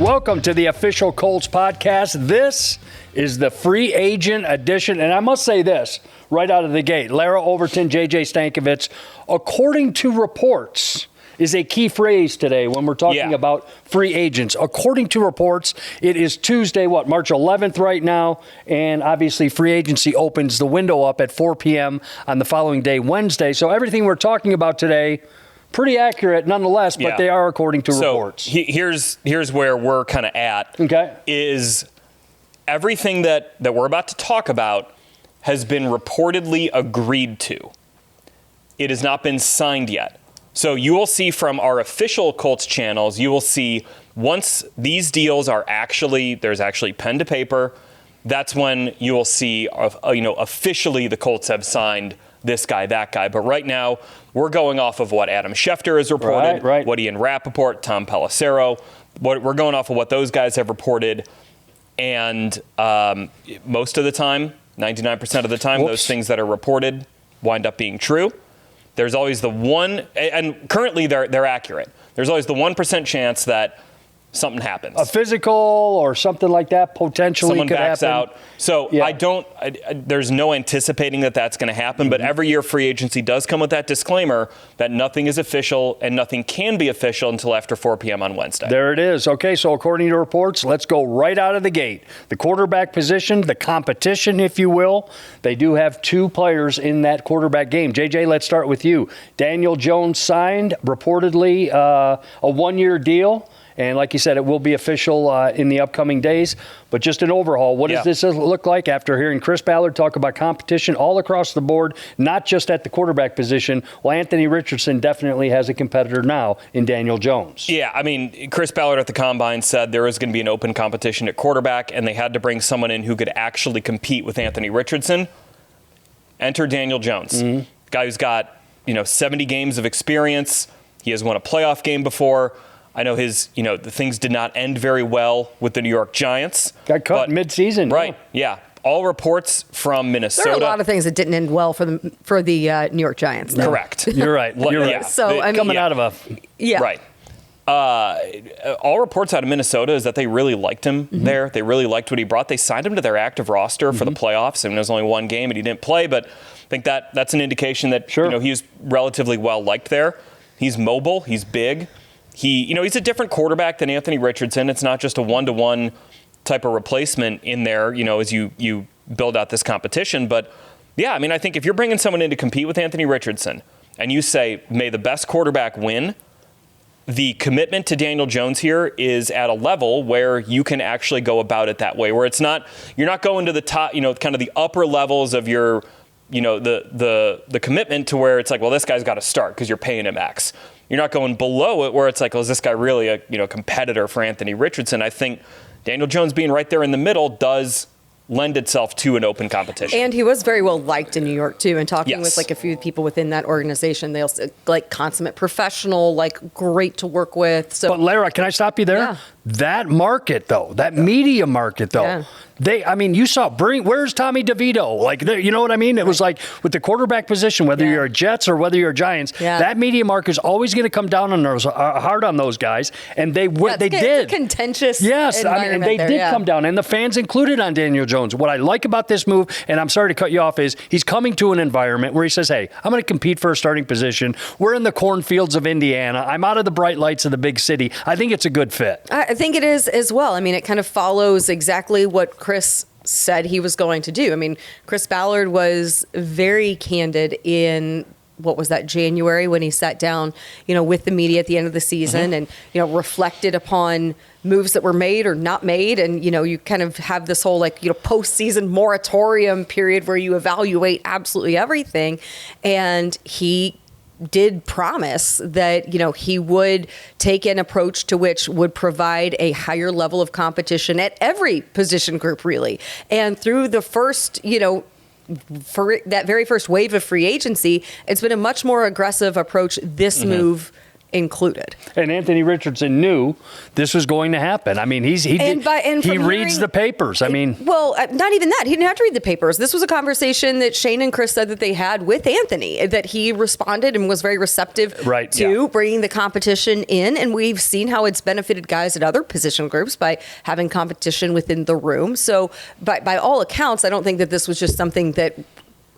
Welcome to the official Colts podcast. This is the free agent edition. And I must say this right out of the gate. Larra, Overton, J.J. Stankevitz, according to reports, is a key phrase today when we're talking about free agents. According to reports, it is Tuesday, March 11th right now. And obviously free agency opens the window up at 4 p.m. on the following day, Wednesday. So everything we're talking about today, pretty accurate nonetheless, but they are according to reports. Here's where we're kind of at. Okay. Is everything that we're about to talk about has been reportedly agreed to. It has not been signed yet. So you will see from our official Colts channels, you will see once these deals are there's actually pen to paper, that's when you will see, officially the Colts have signed this guy, that guy. But right now, we're going off of what Adam Schefter has reported, what Ian Rappaport, Tom Pelissero. We're going off of what those guys have reported. And most of the time, 99% of the time, those things that are reported wind up being true. There's always the one, and currently they're accurate. There's always the 1% chance that something happens. A physical or something like that potentially Someone could backs happen. out. So there's no anticipating that that's going to happen, but every year free agency does come with that disclaimer that nothing is official and nothing can be official until after 4 p.m. on Wednesday. There it is. Okay, so according to reports, let's go right out of the gate. The quarterback position, the competition, if you will, they do have two players in that quarterback game. JJ, let's start with you. Daniel Jones signed, reportedly a one-year deal. And like you said, it will be official in the upcoming days. But just an overhaul, what does this look like after hearing Chris Ballard talk about competition all across the board, not just at the quarterback position? Well, Anthony Richardson definitely has a competitor now in Daniel Jones. Yeah, I mean, Chris Ballard at the Combine said there was going to be an open competition at quarterback, and they had to bring someone in who could actually compete with Anthony Richardson. Enter Daniel Jones, guy who's got 70 games of experience. He has won a playoff game before. I know the things did not end very well with the New York Giants. Got cut mid-season. Right, yeah. All reports from Minnesota. There are a lot of things that didn't end well for the New York Giants. Though. Correct. You're right. You're right. Yeah. So, coming out of a... Yeah. Right. All reports out of Minnesota is that they really liked him there. They really liked what he brought. They signed him to their active roster for the playoffs. I mean, there was only one game and he didn't play, but I think that's an indication that he's relatively well liked there. He's mobile. He's big. He's a different quarterback than Anthony Richardson. It's not just a one-to-one type of replacement in there, as you build out this competition. But, yeah, I mean, I think if you're bringing someone in to compete with Anthony Richardson and you say, may the best quarterback win, the commitment to Daniel Jones here is at a level where you can actually go about it that way, where you're not going to the top, kind of the upper levels of your, the commitment to where it's like, well, this guy's got to start because you're paying him X. You're not going below it where it's like, well, is this guy really a competitor for Anthony Richardson? I think Daniel Jones being right there in the middle does lend itself to an open competition. And he was very well liked in New York, too. And talking with a few people within that organization, they also consummate professional, great to work with. So, but Larra, can I stop you there? Yeah. That market, though, that media market, though, you saw, where's Tommy DeVito? You know what I mean? It was like with the quarterback position, whether you're a Jets or whether you're a Giants, that media market is always going to come down on those, hard on those guys. And they did. It's a contentious and they did come down. And the fans included on Daniel Jones. What I like about this move, and I'm sorry to cut you off, is he's coming to an environment where he says, hey, I'm going to compete for a starting position. We're in the cornfields of Indiana. I'm out of the bright lights of the big city. I think it's a good fit. I think it is as well. I mean, it kind of follows exactly what Chris said he was going to do. I mean, Chris Ballard was very candid in, what was that, January, when he sat down, with the media at the end of the season and, reflected upon moves that were made or not made. And, you kind of have this whole postseason moratorium period where you evaluate absolutely everything. And he did promise that, he would take an approach to which would provide a higher level of competition at every position group, really. And through the first, for that very first wave of free agency, it's been a much more aggressive approach, this move included. And Anthony Richardson knew this was going to happen. I mean, he reads the papers. I mean, well, not even that. He didn't have to read the papers. This was a conversation that Shane and Chris said that they had with Anthony, that he responded and was very receptive to bringing the competition in. And we've seen how it's benefited guys at other position groups by having competition within the room. So by all accounts, I don't think that this was just something that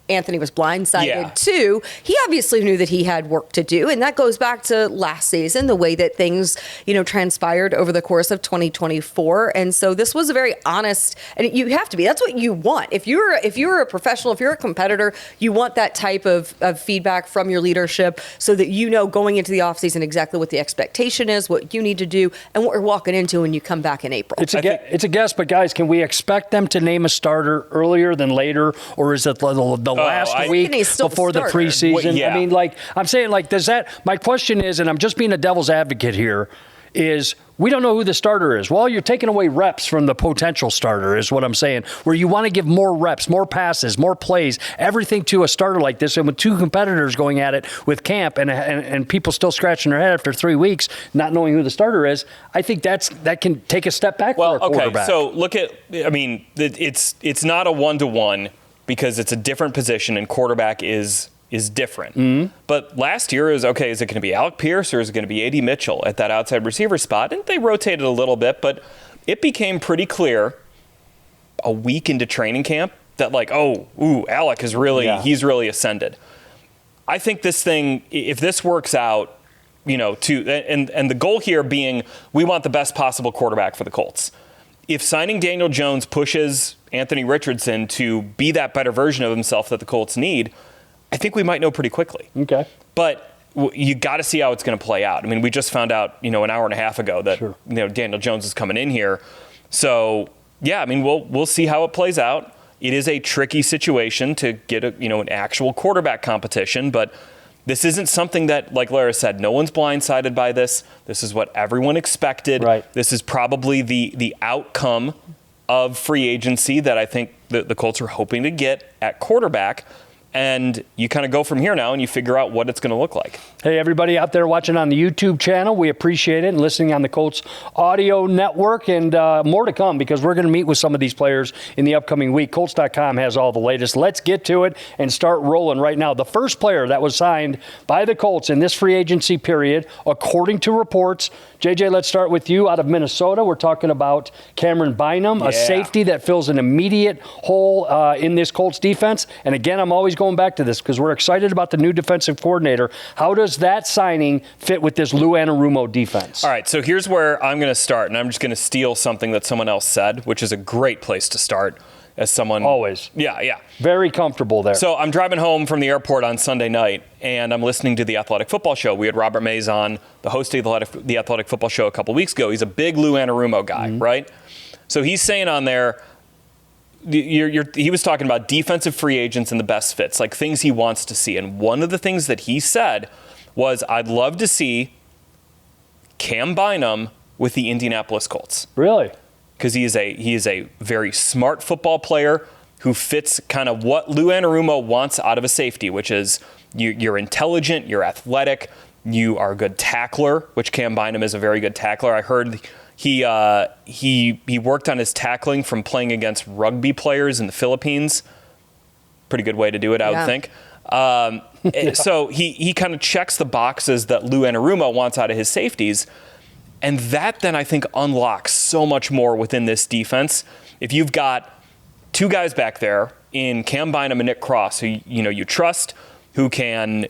Anthony was blindsided too. He obviously knew that he had work to do, and that goes back to last season, the way that things, transpired over the course of 2024. And so this was a very honest, and you have to be. That's what you want. If you're a professional, if you're a competitor, you want that type of feedback from your leadership so that going into the offseason exactly what the expectation is, what you need to do, and what you're walking into when you come back in April. It's a guess, but guys, can we expect them to name a starter earlier than later, or is it the last week before the preseason? Yeah. I mean, I'm saying, does that, my question is, and I'm just being a devil's advocate here, is we don't know who the starter is. Well, you're taking away reps from the potential starter is what I'm saying, where you want to give more reps, more passes, more plays, everything to a starter like this. And with two competitors going at it with camp and people still scratching their head after 3 weeks, not knowing who the starter is, I think that can take a step back for a quarterback. So look at, it's not a one-to-one, because it's a different position and quarterback is different. Mm-hmm. But last year is it going to be Alec Pierce or is it going to be A.D. Mitchell at that outside receiver spot? And they rotated a little bit, but it became pretty clear a week into training camp that Alec is he's really ascended. I think this thing, if this works out, and the goal here being we want the best possible quarterback for the Colts. If signing Daniel Jones pushes Anthony Richardson to be that better version of himself that the Colts need, I think we might know pretty quickly. Okay. But you got to see how it's going to play out. I mean, we just found out, an hour and a half ago that Daniel Jones is coming in here. So, we'll see how it plays out. It is a tricky situation to get an actual quarterback competition, but this isn't something that, like Larra said, no one's blindsided by this. This is what everyone expected. Right. This is probably the outcome of free agency that I think the Colts are hoping to get at quarterback. And you kind of go from here now and you figure out what it's going to look like. Hey, everybody out there watching on the YouTube channel, we appreciate it, and listening on the Colts audio network, and more to come because we're going to meet with some of these players in the upcoming week. Colts.com has all the latest. Let's get to it and start rolling right now. The first player that was signed by the Colts in this free agency period, according to reports, JJ, let's start with you out of Minnesota. We're talking about Cameron Bynum, a safety that fills an immediate hole in this Colts defense. And again, I'm always going back to this because we're excited about the new defensive coordinator. How does that signing fit with this Lou Anarumo defense? All right, so here's where I'm going to start, and I'm just going to steal something that someone else said, which is a great place to start as someone. Always. Yeah. Very comfortable there. So I'm driving home from the airport on Sunday night, and I'm listening to the Athletic Football Show. We had Robert Mays on, the host of the Athletic Football Show a couple weeks ago. He's a big Lou Anarumo guy, right? So he's saying on there, he was talking about defensive free agents and the best fits, like things he wants to see. And one of the things that he said was, I'd love to see Cam Bynum with the Indianapolis Colts. Really? Because he is a very smart football player who fits kind of what Lou Anarumo wants out of a safety, which is you're intelligent, you're athletic, you are a good tackler, which Cam Bynum is a very good tackler. I heard he worked on his tackling from playing against rugby players in the Philippines. Pretty good way to do it, I would think. So he kind of checks the boxes that Lou Anarumo wants out of his safeties. And that then I think unlocks so much more within this defense. If you've got two guys back there in Cam Bynum and Nick Cross, who you trust, who can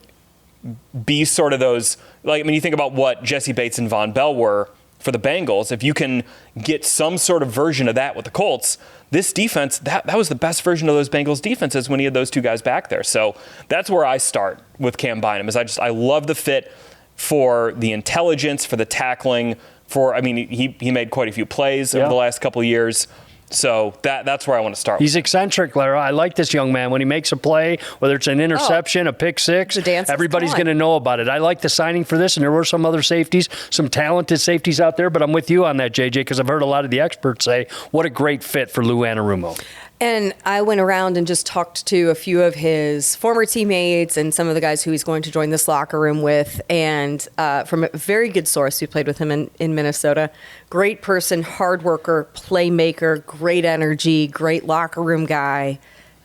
be sort of those, you think about what Jesse Bates and Von Bell were for the Bengals. If you can get some sort of version of that with the Colts, this defense, that was the best version of those Bengals defenses when he had those two guys back there. So that's where I start with Cam Bynum, is I love the fit for the intelligence, for the tackling, he made quite a few plays over the last couple of years. So that's where I want to start. He's eccentric, Larra. I like this young man. When he makes a play, whether it's an interception, a pick six, everybody's going to know about it. I like the signing for this, and there were some other safeties, some talented safeties out there, but I'm with you on that, JJ, because I've heard a lot of the experts say what a great fit for Lou Anarumo. And I went around and just talked to a few of his former teammates and some of the guys who he's going to join this locker room with. And from a very good source who played with him in Minnesota, great person, hard worker, playmaker, great energy, great locker room guy.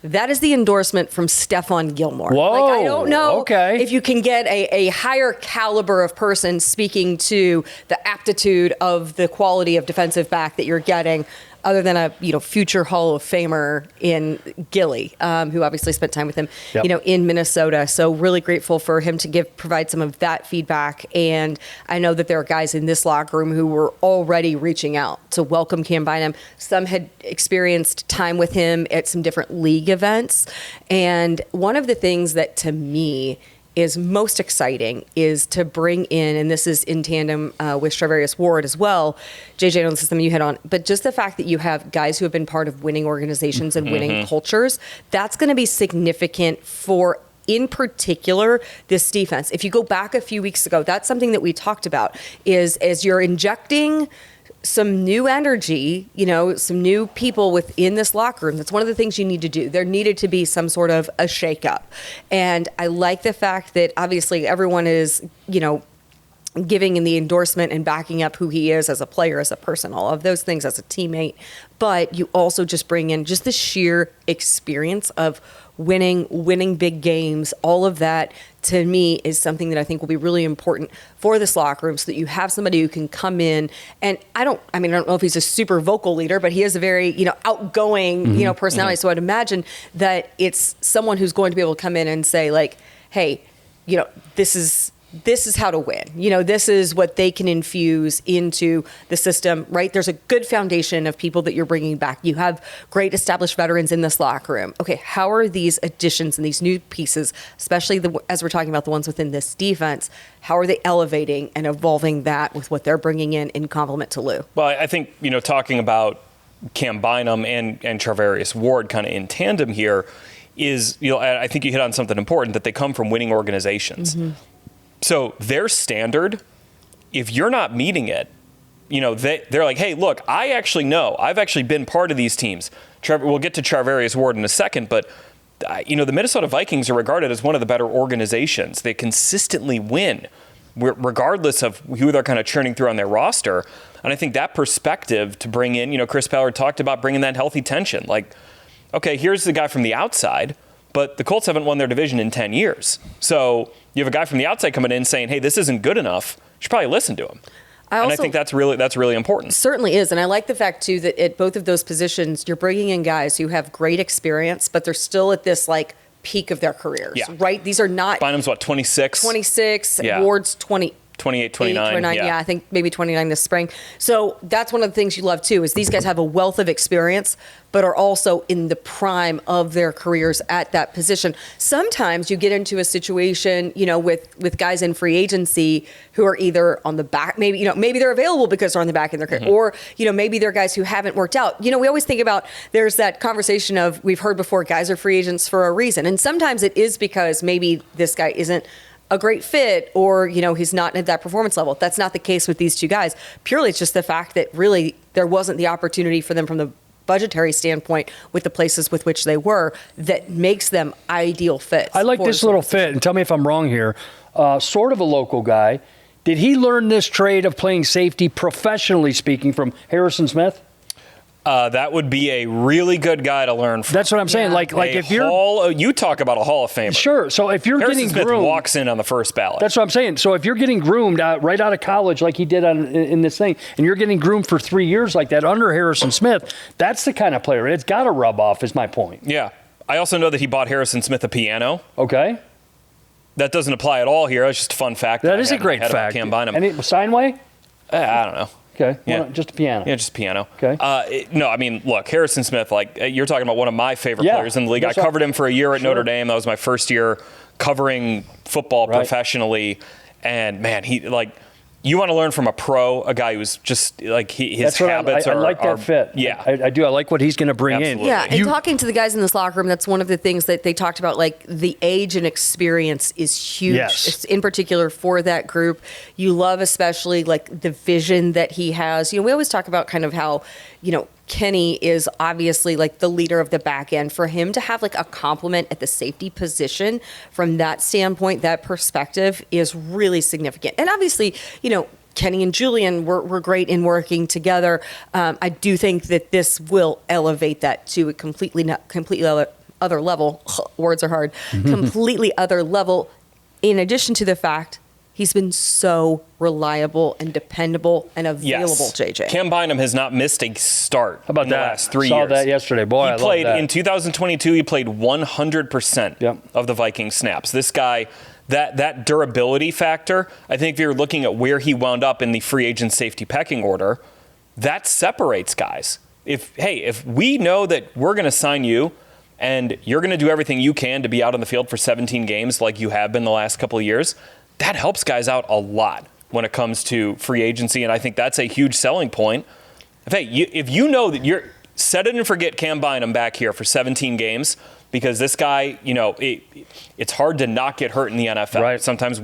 That is the endorsement from Stephon Gilmore. Whoa, like, I don't know okay. if you can get a higher caliber of person speaking to the aptitude of the quality of defensive back that you're getting, other than a future Hall of Famer in Gilly, who obviously spent time with him, in Minnesota. So really grateful for him to provide some of that feedback. And I know that there are guys in this locker room who were already reaching out to welcome Cam Bynum. Some had experienced time with him at some different league events. And one of the things that to me is most exciting is to bring in, and this is in tandem with Charvarius Ward as well. JJ, I know this is something you hit on, but just the fact that you have guys who have been part of winning organizations and winning cultures, that's going to be significant for, in particular, this defense. If you go back a few weeks ago, that's something that we talked about, is as you're injecting some new energy, some new people within this locker room. That's one of the things you need to do. There needed to be some sort of a shakeup. And I like the fact that obviously everyone is, giving in the endorsement and backing up who he is as a player, as a person, all of those things as a teammate. But you also just bring in just the sheer experience of winning big games. All of that, to me, is something that I think will be really important for this locker room, so that you have somebody who can come in. And I don't know if he's a super vocal leader, but he is a very, outgoing, personality. So I'd imagine that it's someone who's going to be able to come in and say, like, hey, this is how to win. This is what they can infuse into the system, right? There's a good foundation of people that you're bringing back. You have great established veterans in this locker room. Okay, how are these additions and these new pieces, especially as we're talking about the ones within this defense, how are they elevating and evolving that with what they're bringing in complement to Lou? Well, I think, talking about Cam Bynum and Charvarius Ward kind of in tandem here is, I think you hit on something important, that they come from winning organizations. Mm-hmm. So their standard, if you're not meeting it, they're like, hey, look, I actually know. I've actually been part of these teams. We'll get to Charvarius Ward in a second, but, the Minnesota Vikings are regarded as one of the better organizations. They consistently win, regardless of who they're kind of churning through on their roster. And I think that perspective to bring in, Chris Ballard talked about bringing that healthy tension. Like, okay, here's the guy from the outside, but the Colts haven't won their division in 10 years. So you have a guy from the outside coming in saying, hey, this isn't good enough. You should probably listen to him. I think that's really important. Certainly is. And I like the fact, too, that at both of those positions, you're bringing in guys who have great experience, but they're still at this, peak of their careers, right? These are not... Bynum's, 26? 26. Yeah. Ward's 28, 29. Yeah, I think maybe 29 this spring. So that's one of the things you love, too, is these guys have a wealth of experience, but are also in the prime of their careers at that position. Sometimes you get into a situation, with guys in free agency who are either on the back, maybe they're available because they're on the back in their career, or, maybe they're guys who haven't worked out. We always think about, there's that conversation of, we've heard before, guys are free agents for a reason. And sometimes it is because maybe this guy isn't a great fit, or, he's not at that performance level. That's not the case with these two guys. Purely, it's just the fact that really there wasn't the opportunity for them from the budgetary standpoint with the places with which they were that makes them ideal fits. I like this little fit, and tell me if I'm wrong here. Sort of a local guy. Did he learn this trade of playing safety, professionally speaking, from Harrison Smith? That would be a really good guy to learn from. That's what I'm saying. Like if you're... you talk about a Hall of Famer. Sure. So if you're Harrison getting Smith groomed... walks in on the first ballot. That's what I'm saying. So if you're getting groomed right out of college like he did in this thing, and you're getting groomed for 3 years like that under Harrison Smith, that's the kind of player. It's got to rub off, is my point. Yeah. I also know that he bought Harrison Smith a piano. Okay. That doesn't apply at all here. It's just a fun fact. That is a great fact. Cam Bynum. Any Steinway? I don't know. Okay. Yeah. Well, just a piano. Yeah, just piano. Okay. No, I mean, look, Harrison Smith, you're talking about one of my favorite players in the league. I covered him for a year at Notre Dame. That was my first year covering football professionally. And, man, you want to learn from a pro, a guy who's just, his habits are... I like that fit. Yeah. I do. I like what he's going to bring in. Yeah, and talking to the guys in this locker room, that's one of the things that they talked about, the age and experience is huge. Yes. It's in particular for that group. You love especially, the vision that he has. We always talk about kind of how, Kenny is obviously like the leader of the back end. For him to have like a complement at the safety position from that standpoint, that perspective is really significant. And obviously, Kenny and Julian were great in working together. I do think that this will elevate that to a completely other level. Words are hard. Completely other level. In addition to the fact he's been so reliable and dependable and available, JJ. Cam Bynum has not missed a start How about in the that? last 3 years. Saw that yesterday. Boy, I played love that. in 2022. He played 100% of the Viking snaps. This guy, that durability factor, I think if you're looking at where he wound up in the free agent safety pecking order, that separates guys. If we know that we're going to sign you and you're going to do everything you can to be out on the field for 17 games like you have been the last couple of years, that helps guys out a lot when it comes to free agency, and I think that's a huge selling point. If you know that you're set it and forget Cam Bynum back here for 17 games, because this guy, it's hard to not get hurt in the NFL. Right. Sometimes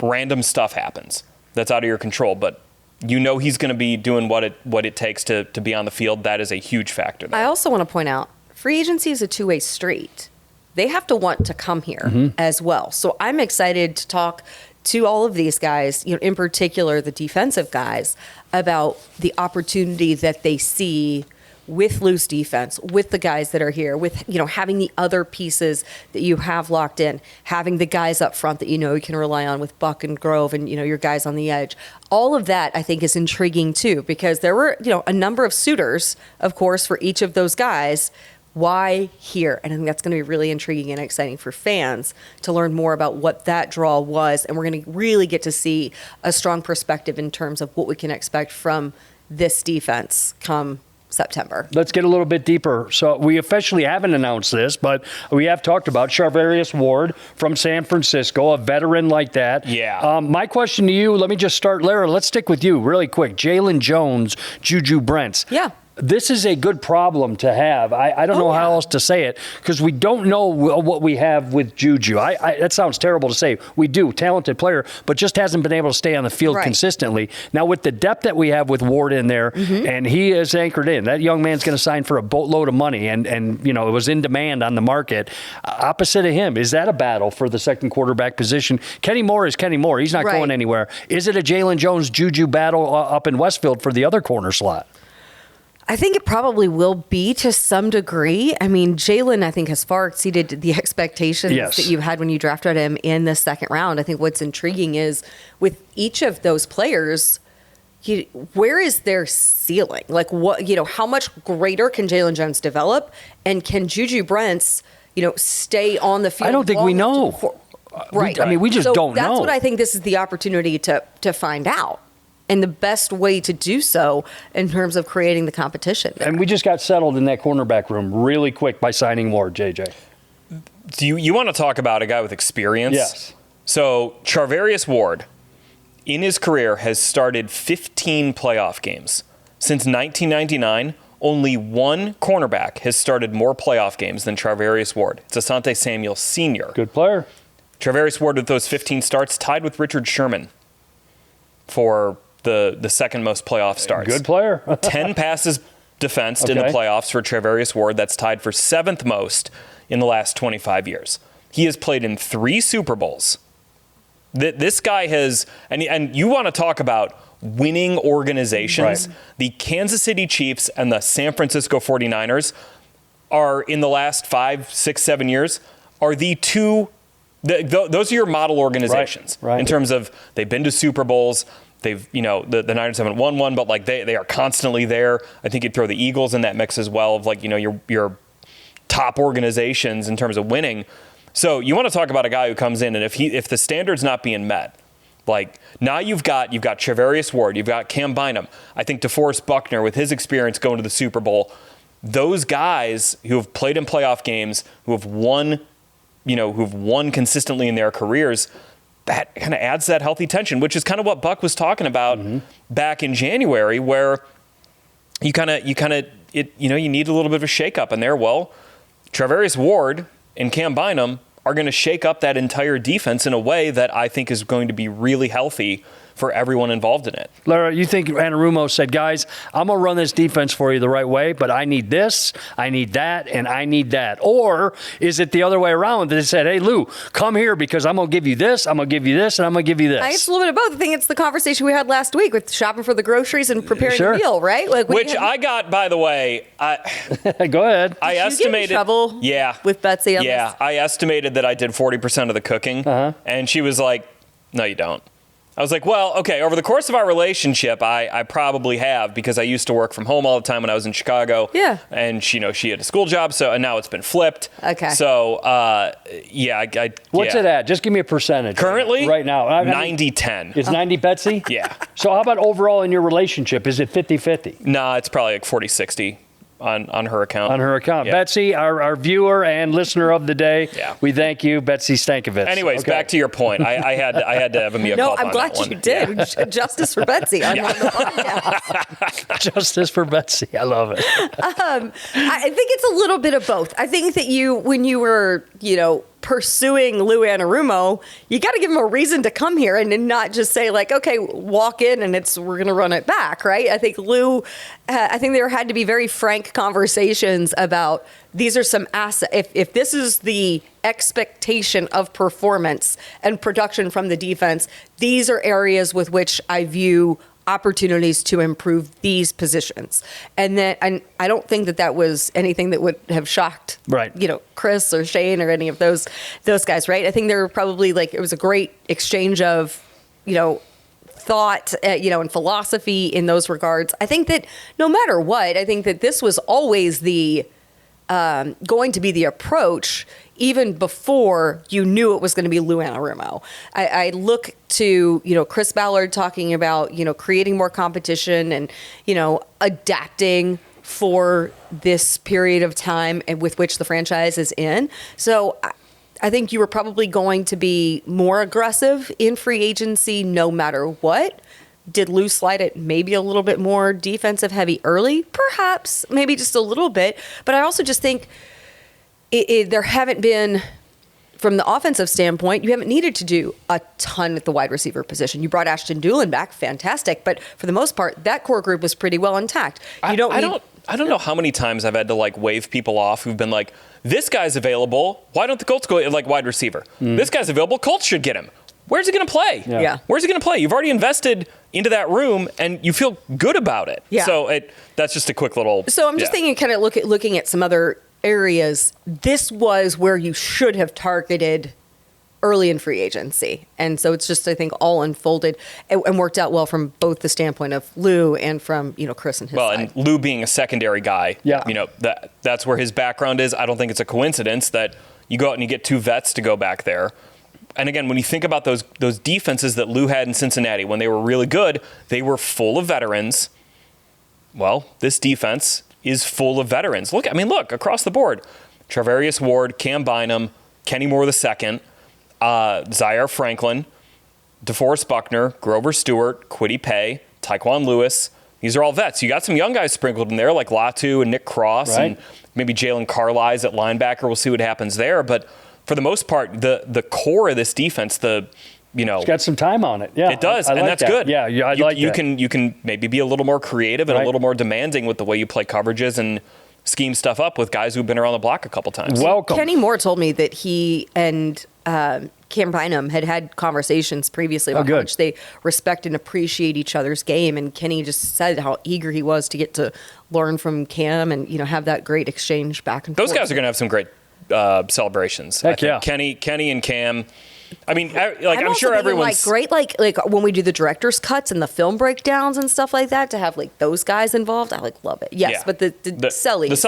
random stuff happens that's out of your control, but he's going to be doing what it takes to be on the field. That is a huge factor there. I also want to point out, free agency is a two-way street. They have to want to come here as well. So I'm excited to talk to all of these guys, in particular the defensive guys, about the opportunity that they see with loose defense, with the guys that are here, with having the other pieces that you have locked in, having the guys up front that you can rely on with Buck and Grove and your guys on the edge. All of that I think is intriguing too, because there were a number of suitors, of course, for each of those guys. Why here? And I think that's going to be really intriguing and exciting for fans to learn more about what that draw was. And we're going to really get to see a strong perspective in terms of what we can expect from this defense come September. Let's get a little bit deeper. So we officially haven't announced this, but we have talked about Charvarius Ward from San Francisco, a veteran like that. Yeah. My question to you, let me just start, Larra, let's stick with you really quick. Jalen Jones, Juju Brents. Yeah. This is a good problem to have. I don't know how else to say it, because we don't know what we have with Juju. That sounds terrible to say. We do, talented player, but just hasn't been able to stay on the field consistently. Now, with the depth that we have with Ward in there, and he is anchored in, that young man's going to sign for a boatload of money, and it was in demand on the market. Opposite of him, is that a battle for the second quarterback position? Kenny Moore is Kenny Moore. He's not going anywhere. Is it a Jalen Jones Juju battle up in Westfield for the other corner slot? I think it probably will be to some degree. I mean, Jalen, I think, has far exceeded the expectations that you had when you drafted him in the second round. I think what's intriguing is with each of those players, where is their ceiling? Like, what, how much greater can Jalen Jones develop? And can Juju Brents, stay on the field? I don't think we know. Right. We just don't know. That's what I think this is the opportunity to find out. And the best way to do so in terms of creating the competition there. And we just got settled in that cornerback room really quick by signing Ward, JJ. Do you want to talk about a guy with experience? Yes. So Charvarius Ward, in his career, has started 15 playoff games. Since 1999, only one cornerback has started more playoff games than Charvarius Ward. It's Asante Samuel Sr. Good player. Charvarius Ward, with those 15 starts, tied with Richard Sherman for the second most playoff starts. Good player. 10 passes defensed in the playoffs for Charvarius Ward. That's tied for seventh most in the last 25 years. He has played in 3 Super Bowls. This guy has, and you want to talk about winning organizations. Right. The Kansas City Chiefs and the San Francisco 49ers are, in the last 5, 6, 7 years, are the two, those are your model organizations. Right. In terms of they've been to Super Bowls. They've, the Niners haven't won one, but like they are constantly there. I think you'd throw the Eagles in that mix as well of your top organizations in terms of winning. So you want to talk about a guy who comes in and if the standard's not being met, like now you've got Charvarius Ward, you've got Cam Bynum. I think DeForest Buckner with his experience going to the Super Bowl, those guys who have played in playoff games, who've won consistently in their careers. That kind of adds that healthy tension, which is kind of what Buck was talking about back in January, where you need a little bit of a shakeup in there. Well, Charvarius Ward and Cam Bynum are going to shake up that entire defense in a way that I think is going to be really healthy for everyone involved in it. Larra, you think Anarumo said, guys, I'm going to run this defense for you the right way, but I need this, I need that, and I need that? Or is it the other way around? They said, hey, Lou, come here because I'm going to give you this, I'm going to give you this, and I'm going to give you this. I think it's a little bit of both. I think it's the conversation we had last week with shopping for the groceries and preparing the meal, right? Like, which I got, by the way. Go ahead. I estimated. You get in trouble with Betsy on this? I estimated that I did 40% of the cooking, and she was like, no, you don't. I was like, well, okay, over the course of our relationship, I probably have, because I used to work from home all the time when I was in Chicago. Yeah. And she had a school job, and now it's been flipped. Okay. So, What's it at? Just give me a percentage. Currently? Right now. 90-10. It's 90 Betsy? Yeah. So how about overall in your relationship? Is it 50-50? Nah, it's probably like 40-60. On her account. On her account. Yeah. Betsy, our viewer and listener of the day, we thank you, Betsy Stankevitz. Anyways, back to your point. I had to have a mea culpa. No, I'm glad you did. Yeah. Justice for Betsy on the podcast. Justice for Betsy. I love it. I think it's a little bit of both. I think that when you were, pursuing Lou Anarumo, you got to give him a reason to come here and not just say like, okay, walk in and we're going to run it back, right? I think there had to be very frank conversations about these are some assets. If this is the expectation of performance and production from the defense, these are areas with which I view opportunities to improve these positions. And I don't think that was anything that would have shocked, Chris or Shane or any of those guys, right? I think there were probably it was a great exchange of, thought, and philosophy in those regards. I think that no matter what, I think that this was always going to be the approach even before you knew it was going to be Lou Anarumo. I look to, Chris Ballard talking about, creating more competition and, adapting for this period of time with which the franchise is in. So I think you were probably going to be more aggressive in free agency no matter what. Did Lou slide it maybe a little bit more defensive heavy early? Perhaps, maybe just a little bit. But I also just think there haven't been, from the offensive standpoint, you haven't needed to do a ton at the wide receiver position. You brought Ashton Dulin back, fantastic. But for the most part, that core group was pretty well intact. I don't know how many times I've had to wave people off who've been like, this guy's available. Why don't the Colts go wide receiver? This guy's available. Colts should get him. Where's he going to play? Yeah. Where's he going to play? You've already invested into that room, and you feel good about it. Yeah. So that's just a quick little. So I'm just thinking, kind of looking at some other areas. This was where you should have targeted early in free agency, and so it's just, I think, all unfolded and worked out well from both the standpoint of Lou and from Chris and his side. And Lou being a secondary guy. That's where his background is. I don't think it's a coincidence that you go out and you get two vets to go back there. And again, when you think about those defenses that Lou had in Cincinnati, when they were really good, they were full of veterans. Well, this defense is full of veterans. Look across the board. Travarius Ward, Cam Bynum, Kenny Moore II, Zaire Franklin, DeForest Buckner, Grover Stewart, Kwity Paye, Tyquan Lewis. These are all vets. You got some young guys sprinkled in there like Latu and Nick Cross, and maybe Jalen Carlies at linebacker. We'll see what happens there. But for the most part, the core of this defense, it's got some time on it. Yeah, it does, and that's that. good. Yeah, I like you that. You can maybe be a little more creative and a little more demanding with the way you play coverages and scheme stuff up with guys who've been around the block a couple times. Welcome. Kenny Moore told me that he and Cam Bynum had conversations previously about how much they respect and appreciate each other's game, and Kenny just said how eager he was to get to learn from Cam and have that great exchange back and forth. Those guys are going to have some great celebrations. Heck I think Kenny and Cam. I mean, I'm sure everyone's great. Like when we do the director's cuts and the film breakdowns and stuff like that, to have those guys involved, I love it. Yes, but the Sellies.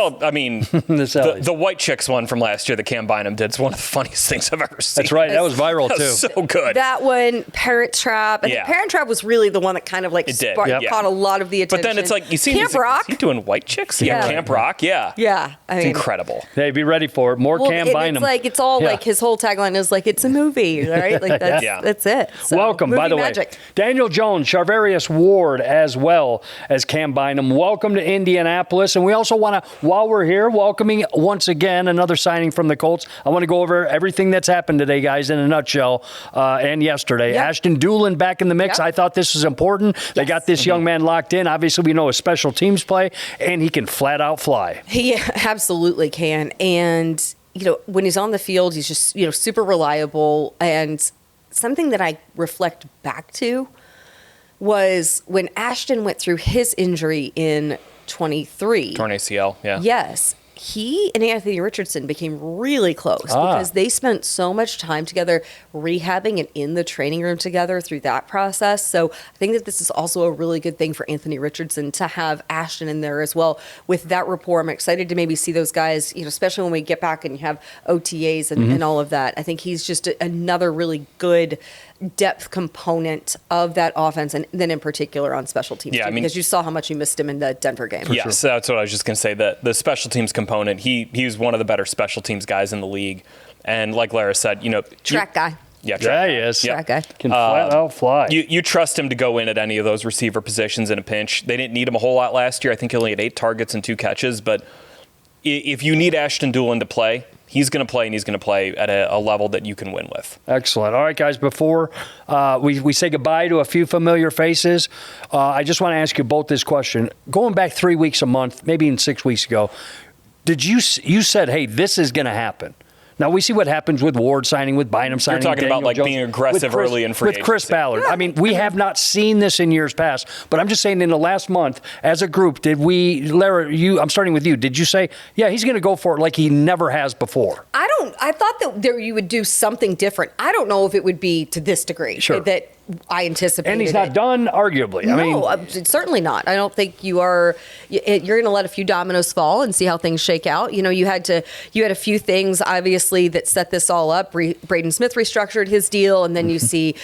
The White Chicks one from last year that Cam Bynum did is one of the funniest things I've ever seen. That's right. That was viral too. So good. That one, Parent Trap. And Parent Trap was really the one that kind of caught a lot of the attention. But then it's you see Camp Rock. Is he doing White Chicks? Yeah, Camp Rock. Yeah. I mean, it's incredible. Hey, be ready for it. More Cam Bynum. It's all his whole tagline is it's a movie. movie, right? Like that's it. So, welcome, by the magic. way. Daniel Jones, Charvarius Ward, as well as Cam Bynum. Welcome to Indianapolis. And we also want to, while we're here, welcoming once again another signing from the Colts. I want to go over everything that's happened today, guys, in a nutshell, and yesterday. Yep. Ashton Dulin back in the mix. Yep. I thought this was important. They got this young man locked in. Obviously, we know his special teams play, and he can flat out fly. He absolutely can. And, when he's on the field, he's just, super reliable. And something that I reflect back to was when Ashton went through his injury in 23. Torn ACL, yeah. Yes. He and Anthony Richardson became really close because they spent so much time together rehabbing and in the training room together through that process. So I think that this is also a really good thing for Anthony Richardson to have Ashton in there as well with that rapport. I'm excited to maybe see those guys, especially when we get back and you have OTAs and all of that. I think he's just another really good depth component of that offense, and then in particular on special teams, because you saw how much you missed him in the Denver game. Yes, that's what I was just going to say. The special teams component, he was one of the better special teams guys in the league. And like Larra said, track guy. Yeah, he is. Track guy. Can flat out fly. You trust him to go in at any of those receiver positions in a pinch. They didn't need him a whole lot last year. I think he only had 8 targets and 2 catches. But if you need Ashton Dulin to play, he's going to play, and he's going to play at a level that you can win with. Excellent. All right, guys, before we say goodbye to a few familiar faces, I just want to ask you both this question. Going back 3 weeks a month, maybe even 6 weeks ago, you said, hey, this is going to happen. Now, we see what happens with Ward signing, with Bynum signing. You're talking Daniel about Jones, being aggressive early in free agency. With Chris Ballard. I mean, we have not seen this in years past, but I'm just saying in the last month, as a group, Larra, I'm starting with you. Did you say, yeah, he's going to go for it like he never has before? I thought that you would do something different. I don't know if it would be to this degree that I anticipated. And he's not done, arguably. No, certainly not. I don't think you are. You're going to let a few dominoes fall and see how things shake out. You had a few things, obviously, that set this all up. Braden Smith restructured his deal, and then you see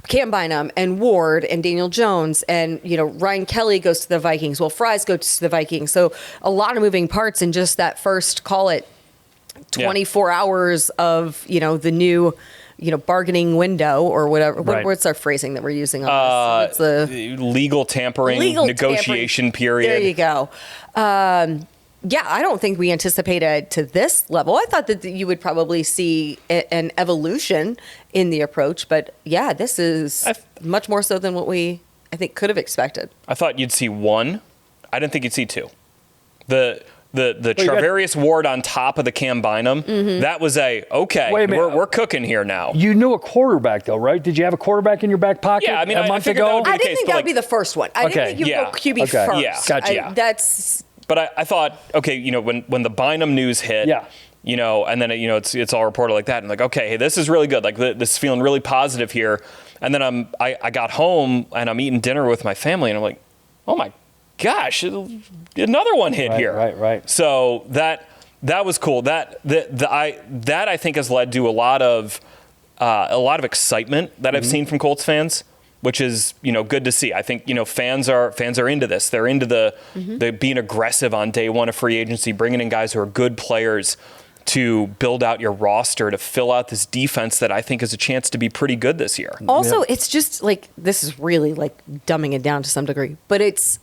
Cam Bynum and Ward and Daniel Jones and, Ryan Kelly goes to the Vikings. Well, Fries goes to the Vikings. So a lot of moving parts in just that first, call it, 24 hours of, the new, bargaining window or whatever. Right. What's our phrasing that we're using on this? What's the legal tampering, negotiation period. There you go. I don't think we anticipated to this level. I thought that you would probably see an evolution in the approach, but this is much more so than what I think could have expected. I thought you'd see 1. I didn't think you'd see 2. The Charvarius Ward on top of the Cam Bynum, that was we're cooking here now. You knew a quarterback, though, right? Did you have a quarterback in your back pocket a month figured ago? I didn't think that would be the first one. I didn't think you'd go QB first. Yeah. Gotcha. That's... But I thought, when the Bynum news hit, and then it's all reported like that, and like, okay, hey, this is really good. Like this is feeling really positive here. And then I got home and I'm eating dinner with my family, and I'm like, oh my gosh, another one hit here. Right. So that was cool. That I think has led to a lot of excitement that I've seen from Colts fans, which is good to see. I think fans are into this. They're into the being aggressive on day one of free agency, bringing in guys who are good players to build out your roster, to fill out this defense that I think has a chance to be pretty good this year. Also, it's just like, this is really like dumbing it down to some degree, but it's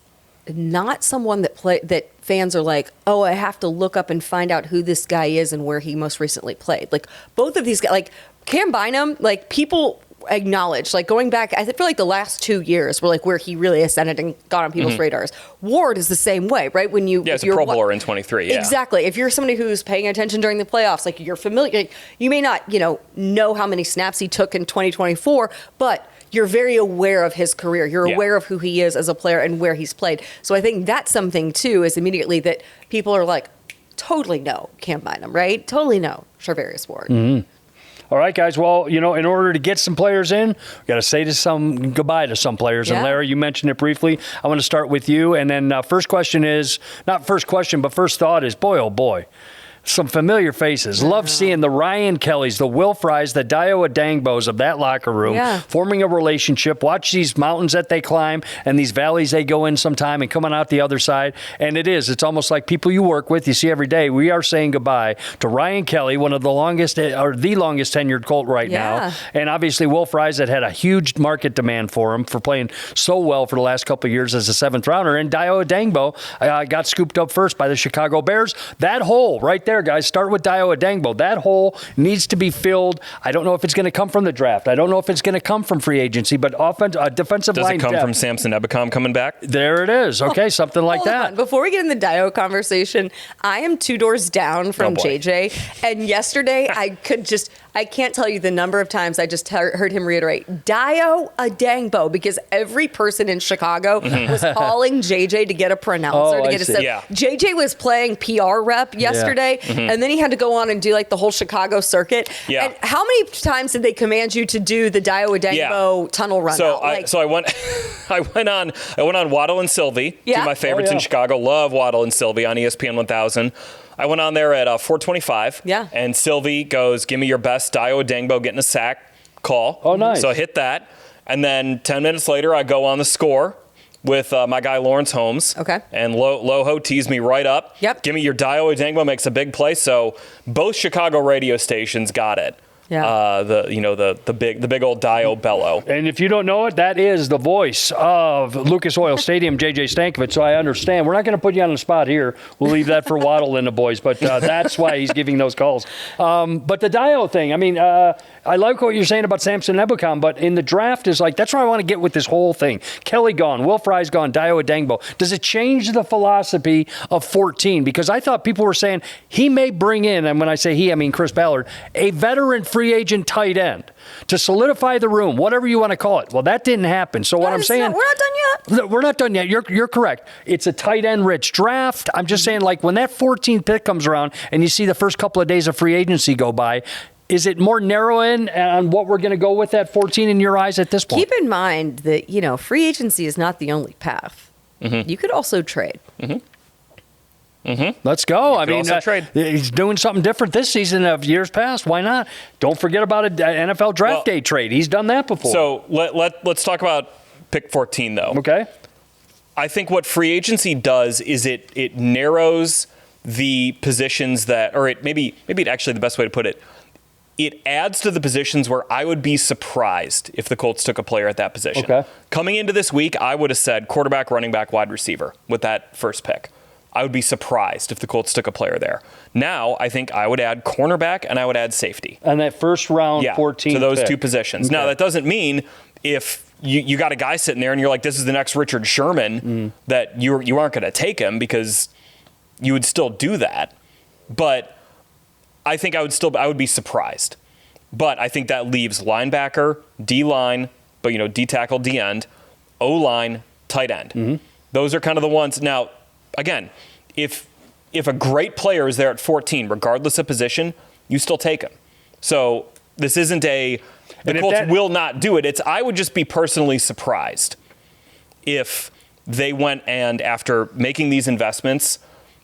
not someone that fans are like, oh, I have to look up and find out who this guy is and where he most recently played. Like both of these guys, like Cam Bynum, like people acknowledge, like going back, I feel like the last 2 years were like where he really ascended and got on people's radars. Ward is the same way, right? When it's a Pro Bowler in 23. Yeah. Exactly. If you're somebody who's paying attention during the playoffs, like you're familiar, like, you may not, know how many snaps he took in 2024, but you're very aware of his career. You're aware of who he is as a player and where he's played. So I think that's something too, is immediately that people are like, totally know Cam Bynum, right? Totally know Charvarius Ward. All right, guys. Well, in order to get some players in, we got to say goodbye to some players. Yeah. And Larry, you mentioned it briefly. I want to start with you. And then first thought is, boy, oh boy, some familiar faces. Love seeing the Ryan Kellys, the Will Frys, the Dio Adangbos of that locker room forming a relationship. Watch these mountains that they climb and these valleys they go in sometime and coming out the other side. And it's almost like people you work with, you see every day. We are saying goodbye to Ryan Kelly, one of the longest tenured Colt right now. And obviously Will Frys that had a huge market demand for him for playing so well for the last couple of years as a 7th rounder. And Dio Adangbo got scooped up first by the Chicago Bears. That hole right there, guys, start with Dio Adangbo. That hole needs to be filled. I don't know if it's going to come from the draft. I don't know if it's going to come from free agency, but defensive line Does it come depth. from Samson Ebicom coming back? There it is. Okay, something like that. On. Before we get in the Dio conversation, I am 2 doors down from JJ. And yesterday, I can't tell you the number of times I just heard him reiterate, Dio Adangbo, because every person in Chicago was calling JJ to get a pronouncer, to get a set. JJ was playing PR rep yesterday, and then he had to go on and do like the whole Chicago circuit. And how many times did they command you to do the Dio Adangbo tunnel run? So I went on Waddle and Sylvie, two of my favorites in Chicago. Love Waddle and Sylvie on ESPN 1000. I went on there at 4:25. And Sylvie goes, "Give me your best Dio Adangbo getting a sack call." Oh, nice. So I hit that, and then 10 minutes later, I go on the score with my guy Lawrence Holmes. And Loho tees me right up. Give me your Dio Adangbo makes a big play. So both Chicago radio stations got it. The big old Dio bellow. And if you don't know it, that is the voice of Lucas Oil Stadium, JJ Stankevitz. So I understand. We're not going to put you on the spot here. We'll leave that for Waddle and the boys, but that's why he's giving those calls. But the Dio thing, I like what you're saying about Samson Ebicom, but in the draft is like, that's where I want to get with this whole thing. Kelly gone, Will Frys gone, Dio Adangbo. Does it change the philosophy of 14? Because I thought people were saying he may bring in, and when I say he, I mean Chris Ballard, a veteran free agent tight end to solidify the room, whatever you want to call it. Well, that didn't happen. So what I'm saying, we're not done yet. We're not done yet. You're correct. It's a tight end rich draft. I'm just saying, like, when that 14th pick comes around and you see the first couple of days of free agency go by, is it more narrow in on what we're going to go with at 14 in your eyes at this point? Keep in mind that, free agency is not the only path. You could also trade. Let's go. Trade. He's doing something different this season of years past. Why not? Don't forget about an NFL draft day trade. He's done that before. So let's talk about pick 14, though. Okay. I think what free agency does is it narrows the positions that, or maybe actually the best way to put it, it adds to the positions where I would be surprised if the Colts took a player at that position. Okay. Coming into this week, I would have said quarterback, running back, wide receiver with that first pick. I would be surprised if the Colts took a player there. Now, I think I would add cornerback and I would add safety. And that first round 14 to those pick. two positions. Okay. Now, that doesn't mean if you got a guy sitting there and you're like, this is the next Richard Sherman, that you aren't going to take him, because you would still do that. But I think I would be surprised. But I think that leaves linebacker, D-line, but D-tackle, D-end, O-line, tight end. Those are kind of the ones. Now, again, if a great player is there at 14, regardless of position, you still take him. So this isn't the Colts will not do it. I would just be personally surprised if they went and, after making these investments,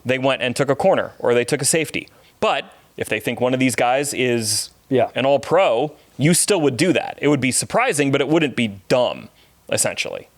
they went and took a corner or they took a safety. But if they think one of these guys is an all-pro, you still would do that. It would be surprising, but it wouldn't be dumb, essentially.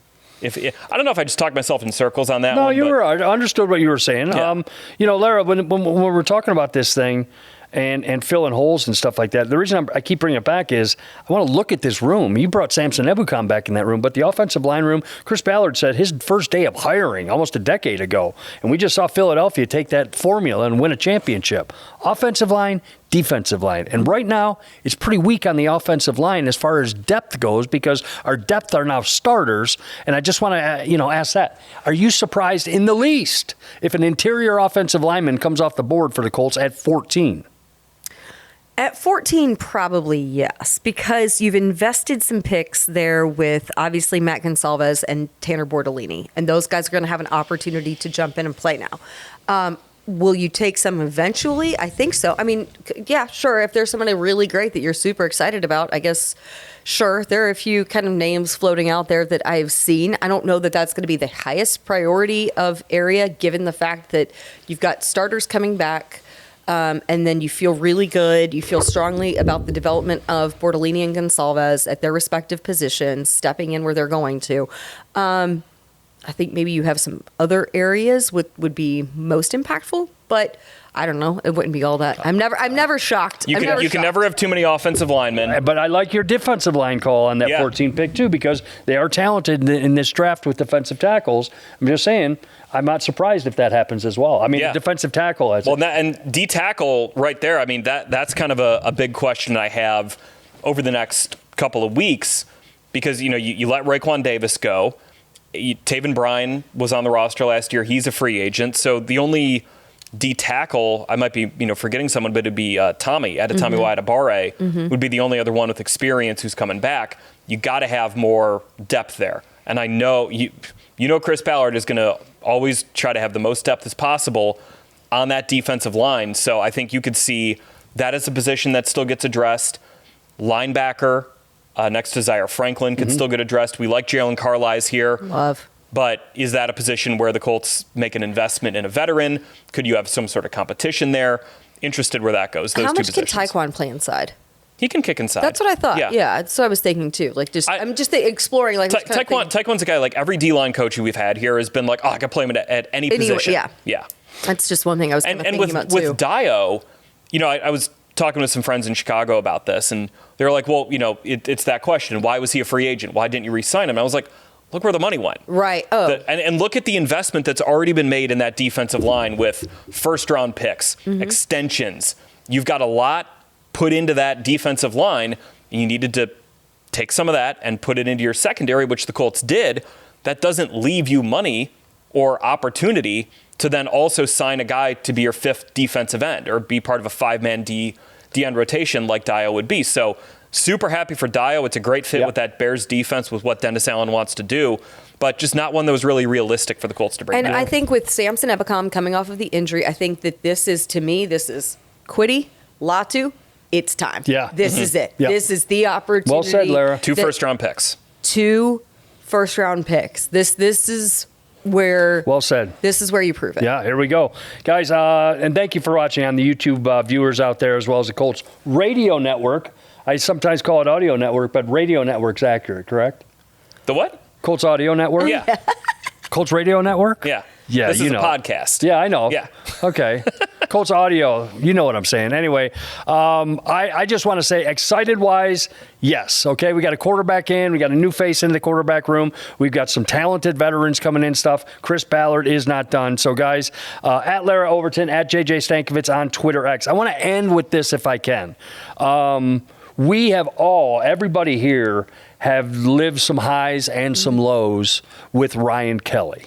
I don't know if I just talked myself in circles on that one. No, you were. I understood what you were saying. Yeah. Larra, when we're talking about this thing and filling holes and stuff like that, the reason I keep bringing it back is I want to look at this room. You brought Samson Ebicom back in that room, but the offensive line room, Chris Ballard said his first day of hiring almost a decade ago, and we just saw Philadelphia take that formula and win a championship. Offensive line, defensive line. And right now, it's pretty weak on the offensive line as far as depth goes, because our depth are now starters. And I just want to, ask that. Are you surprised in the least if an interior offensive lineman comes off the board for the Colts at 14? At 14, probably yes, because you've invested some picks there with obviously Matt Gonsalves and Tanner Bortolini, and those guys are going to have an opportunity to jump in and play now. Will you take some eventually? I think so. I mean, yeah, sure. If there's somebody really great that you're super excited about, I guess, sure. There are a few kind of names floating out there that I've seen. I don't know that that's going to be the highest priority of area, given the fact that you've got starters coming back. and then you feel really good. You feel strongly about the development of Bortolini and Gonsalves at their respective positions, stepping in where they're going to. I think maybe you have some other areas would be most impactful, but I don't know. It wouldn't be all that. I'm never shocked. You can never have too many offensive linemen. But I like your defensive line call on that 14 pick too, because they are talented in this draft with defensive tackles. I'm just saying, I'm not surprised if that happens as well. I mean, the defensive tackle. And D tackle right there. I mean, that's kind of a big question I have over the next couple of weeks, because you let Raekwon Davis go. Taven Bryan was on the roster last year. He's a free agent. So the only D tackle, I might be forgetting someone, but it'd be Tommy Adetomiwa-Adebawore would be the only other one with experience who's coming back. You got to have more depth there. And I know Chris Ballard is going to always try to have the most depth as possible on that defensive line. So I think you could see that as a position that still gets addressed. Linebacker, next to Zaire Franklin, could still get addressed. We like Jalen Carlies here. Love. But is that a position where the Colts make an investment in a veteran? Could you have some sort of competition there? Interested where that goes. Those How two much can positions. Taekwon play inside? He can kick inside. That's what I thought. Yeah, that's what I was thinking too. Like, I'm just exploring. Like, Taekwon's a guy. Like every D-line coach who we've had here has been like, I can play him at any position. Yeah. That's just one thing I was kind of thinking about too. And with Dio, I was talking with some friends in Chicago about this, and they were like, well, it's that question. Why was he a free agent? Why didn't you re-sign him? And I was like, look where the money went. Right. Oh. And look at the investment that's already been made in that defensive line with first-round picks, extensions. You've got a lot put into that defensive line. You needed to take some of that and put it into your secondary, which the Colts did. That doesn't leave you money or opportunity to then also sign a guy to be your fifth defensive end or be part of a five-man D-end rotation like Dio would be. So super happy for Dio. It's a great fit with that Bears defense with what Dennis Allen wants to do, but just not one that was really realistic for the Colts to bring back. And I think with Samson Ebukam coming off of the injury, I think that this is Kwity, Latu, it's time. Yeah. This is it. Yep. This is the opportunity. Well said, Larra. 2 first-round picks. 2 first-round picks. This is where... Well said. This is where you prove it. Yeah, here we go. Guys, and thank you for watching on the YouTube viewers out there, as well as the Colts Radio Network. I sometimes call it Audio Network, but Radio Network's accurate, correct? The what? Colts Audio Network? Yeah. Colts Radio Network? Yeah. Yeah, this is a podcast. Yeah, I know. Yeah. Okay. Colts Audio, you know what I'm saying. Anyway, I just want to say, excited-wise, yes. Okay, we got a quarterback in. We got a new face in the quarterback room. We've got some talented veterans coming in stuff. Chris Ballard is not done. So, guys, at Larra Overton, at JJ Stankevitz on Twitter X. I want to end with this if I can. We have everybody here have lived some highs and some lows with Ryan Kelly.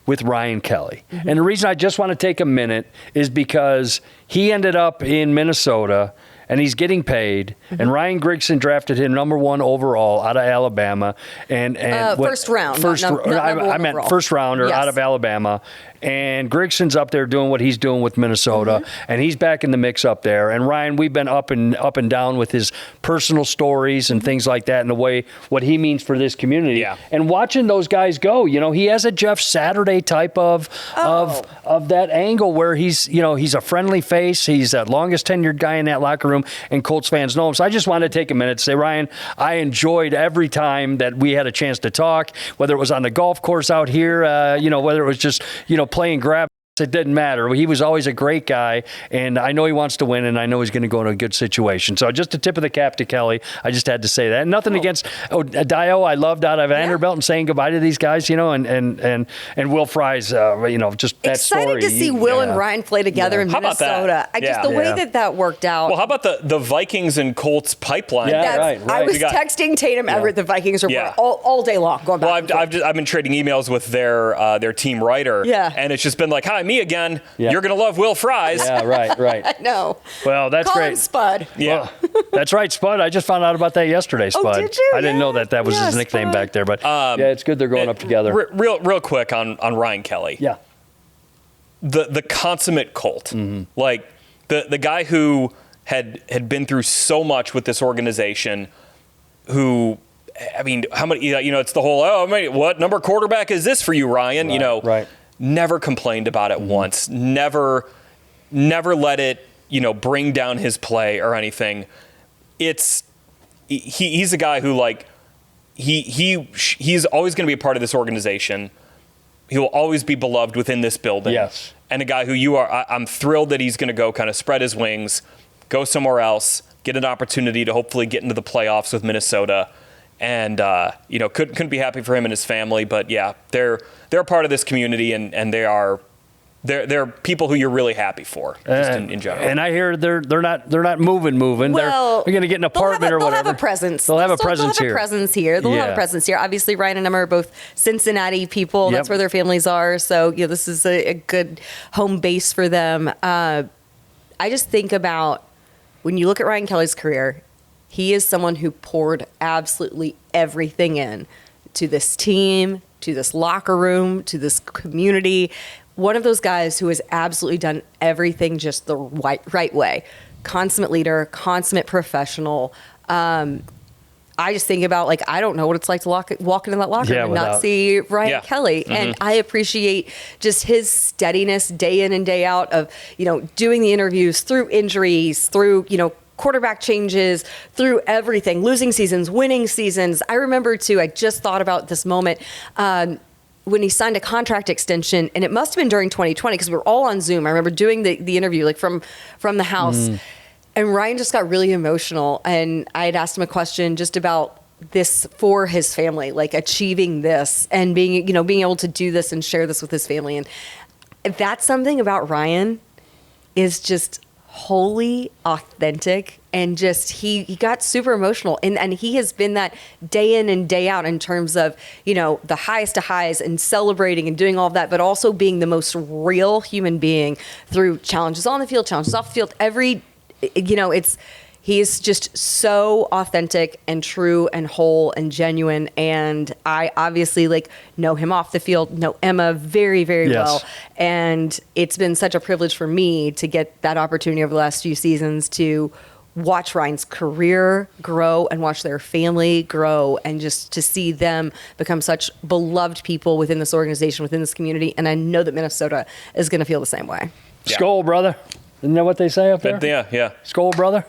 With Ryan Kelly. And the reason I just want to take a minute is because he ended up in Minnesota and he's getting paid. And Ryan Grigson drafted him number 1 overall out of Alabama. And first round. I meant first rounder out of Alabama. And Grigson's up there doing what he's doing with Minnesota, and he's back in the mix up there. And Ryan, we've been up and down with his personal stories and things like that, and the way what he means for this community. Yeah. And watching those guys go, he has a Jeff Saturday type of that angle where he's a friendly face. He's the longest tenured guy in that locker room, and Colts fans know him. So I just wanted to take a minute to say, Ryan, I enjoyed every time that we had a chance to talk, whether it was on the golf course out here, whether it was just playing grab. It didn't matter. He was always a great guy, and I know he wants to win, and I know he's going to go in a good situation. So just a tip of the cap to Kelly. I just had to say that. Nothing against Dio. I loved out of Vanderbilt and saying goodbye to these guys, and Will Fry's, just that story. Excited to see Will and Ryan play together in Minnesota. How about that? The way that worked out. Well, how about the Vikings and Colts pipeline? Yeah, right. I was texting Tatum Everett, the Vikings report, all day long, going back. Well, I've been trading emails with their team writer, and it's just been like, hi, me again. Yeah. You're going to love Will Fries. Yeah, right. I know. Well, that's Call great. him Spud. Yeah. Well, that's right, Spud. I just found out about that yesterday, Spud. Oh, did you? I didn't know that was his nickname Spud. back there, but it's good they're going up together. Real quick on Ryan Kelly. Yeah. The consummate Colt. Like the guy who had been through so much with this organization, who, I mean, how many, it's the whole, what number quarterback is this for you, Ryan? Right. Never complained about it once. Never never let it, bring down his play or anything. He's a guy who, like, he's always going to be a part of this organization. He will always be beloved within this building. Yes. And a guy who I'm thrilled that he's going to go kind of spread his wings, go somewhere else, get an opportunity to hopefully get into the playoffs with Minnesota. And, couldn't be happy for him and his family. But, yeah, they're a part of this community, and they're people who you're really happy for, just in general. And I hear they're not moving. Well, they're going to get an apartment or whatever. They'll have a presence. They'll have a presence here. They'll have a presence here. Obviously, Ryan and Emma are both Cincinnati people. Yep. That's where their families are. So, this is a good home base for them. I just think about when you look at Ryan Kelly's career, he is someone who poured absolutely everything in to this team, to this locker room, to this community. One of those guys who has absolutely done everything just the right way. Consummate leader, consummate professional. I just think about, like, I don't know what it's like to walk into that locker room and not see Ryan Kelly. Mm-hmm. And I appreciate just his steadiness day in and day out of, doing the interviews through injuries, through, quarterback changes, through everything, losing seasons, winning seasons. I remember, too, I just thought about this moment, when he signed a contract extension, and it must have been during 2020 because we were all on Zoom. I remember doing the interview, like, from the house. And Ryan just got really emotional. And I had asked him a question just about this for his family, like achieving this and being able to do this and share this with his family. And that's something about Ryan is just wholly authentic, and just he got super emotional, and he has been that day in and day out in terms of the highest to highs and celebrating and doing all of that, but also being the most real human being through challenges on the field, challenges off the field. He is just so authentic and true and whole and genuine. And I obviously know him off the field, know Emma very, very well. And it's been such a privilege for me to get that opportunity over the last few seasons to watch Ryan's career grow and watch their family grow, and just to see them become such beloved people within this organization, within this community. And I know that Minnesota is going to feel the same way. Yeah. Skol, brother. Isn't that what they say up there? Yeah. Skol, brother.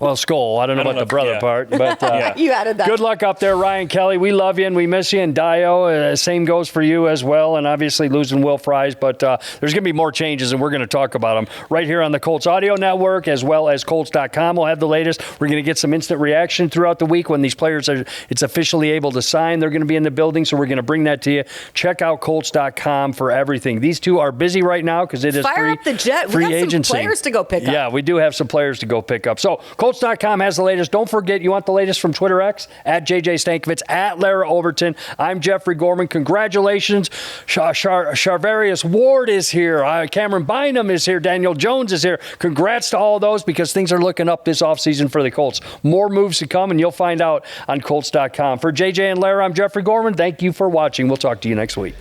Well, Skol. I don't know about the brother part, but you added that. Good luck up there, Ryan Kelly. We love you and we miss you. And Dio, same goes for you as well. And obviously losing Will Fries, but there's going to be more changes, and we're going to talk about them right here on the Colts Audio Network, as well as Colts.com. We'll have the latest. We're going to get some instant reaction throughout the week when these players it's officially able to sign. They're going to be in the building, so we're going to bring that to you. Check out Colts.com for everything. These two are busy right now because it is Fire up the jet. Free we got agency. Some players to go pick up. Yeah, we do have some players to go pick up. So Colts.com has the latest. Don't forget, you want the latest from Twitter X, at JJ Stankevitz, at Larra Overton. I'm Jeffrey Gorman. Congratulations. Charvarius Ward is here. Cameron Bynum is here. Daniel Jones is here. Congrats to all those, because things are looking up this offseason for the Colts. More moves to come, and you'll find out on Colts.com. For JJ and Larra, I'm Jeffrey Gorman. Thank you for watching. We'll talk to you next week.